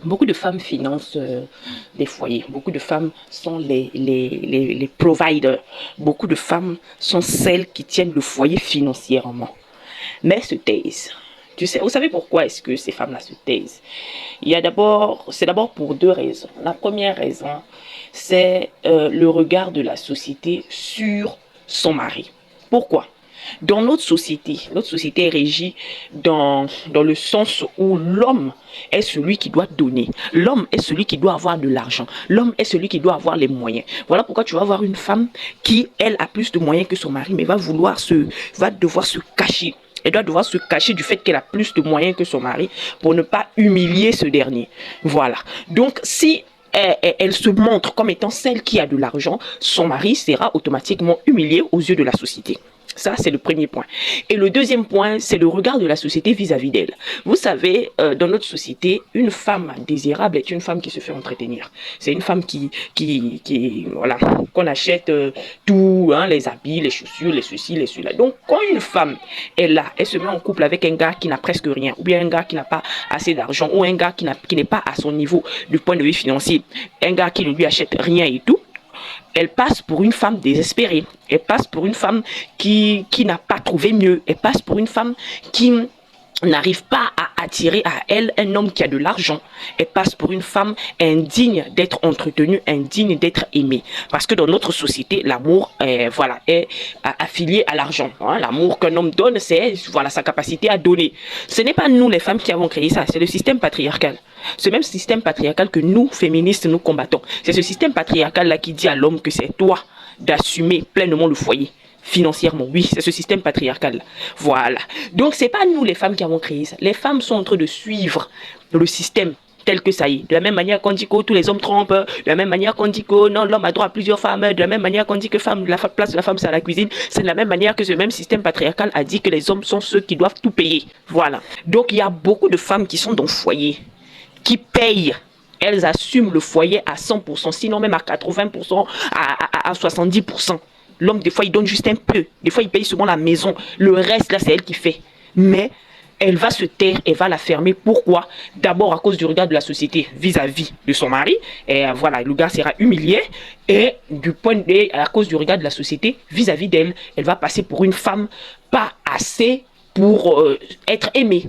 Beaucoup de femmes financent des foyers. Beaucoup de femmes sont les providers. Beaucoup de femmes sont celles qui tiennent le foyer financièrement. Mais elles se taisent. Tu sais, vous savez pourquoi est-ce que ces femmes-là se taisent? C'est d'abord pour deux raisons. La première raison, c'est le regard de la société sur son mari. Pourquoi? Dans notre société est régie dans le sens où l'homme est celui qui doit donner. L'homme est celui qui doit avoir de l'argent. L'homme est celui qui doit avoir les moyens. Voilà pourquoi tu vas avoir une femme qui, elle, a plus de moyens que son mari, mais va devoir se cacher. Elle doit devoir se cacher du fait qu'elle a plus de moyens que son mari pour ne pas humilier ce dernier. Voilà. Donc, si elle se montre comme étant celle qui a de l'argent, son mari sera automatiquement humilié aux yeux de la société. Ça, c'est le premier point. Et le deuxième point, c'est le regard de la société vis-à-vis d'elle. Vous savez, dans notre société, une femme désirable est une femme qui se fait entretenir. C'est une femme voilà, qu'on achète tout, hein, les habits, les chaussures, les ceci, les cela. Donc, quand une femme est là, elle se met en couple avec un gars qui n'a presque rien, ou bien un gars qui n'a pas assez d'argent, ou un gars qui n'est pas à son niveau du point de vue financier, un gars qui ne lui achète rien et tout, elle passe pour une femme désespérée. Elle passe pour une femme qui n'a pas trouvé mieux. Elle passe pour une femme qui n'arrive pas à attirer à elle un homme qui a de l'argent. Elle passe pour une femme indigne d'être entretenue, indigne d'être aimée. Parce que dans notre société, l'amour voilà, est affilié à l'argent. Hein. L'amour qu'un homme donne, c'est voilà, sa capacité à donner. Ce n'est pas nous les femmes qui avons créé ça, c'est le système patriarcal. Ce même système patriarcal que nous, féministes, nous combattons. C'est ce système patriarcal-là qui dit à l'homme que c'est toi d'assumer pleinement le foyer. Financièrement, oui, c'est ce système patriarcal. Voilà. Donc, c'est pas nous les femmes qui avons créé ça. Les femmes sont en train de suivre le système tel que ça y est. De la même manière qu'on dit que tous les hommes trompent, de la même manière qu'on dit que non, l'homme a droit à plusieurs femmes, de la même manière qu'on dit que la place de la femme c'est à la cuisine, c'est de la même manière que ce même système patriarcal a dit que les hommes sont ceux qui doivent tout payer. Voilà. Donc, il y a beaucoup de femmes qui sont dans le foyer, qui payent. Elles assument le foyer à 100%, sinon même à 80%, à 70%. L'homme, des fois, il donne juste un peu. Des fois, il paye souvent la maison. Le reste, là, c'est elle qui fait. Mais elle va se taire, elle va la fermer. Pourquoi? D'abord à cause du regard de la société vis-à-vis de son mari. Et voilà, le gars sera humilié. Et à cause du regard de la société vis-à-vis d'elle, elle va passer pour une femme pas assez pour être aimée.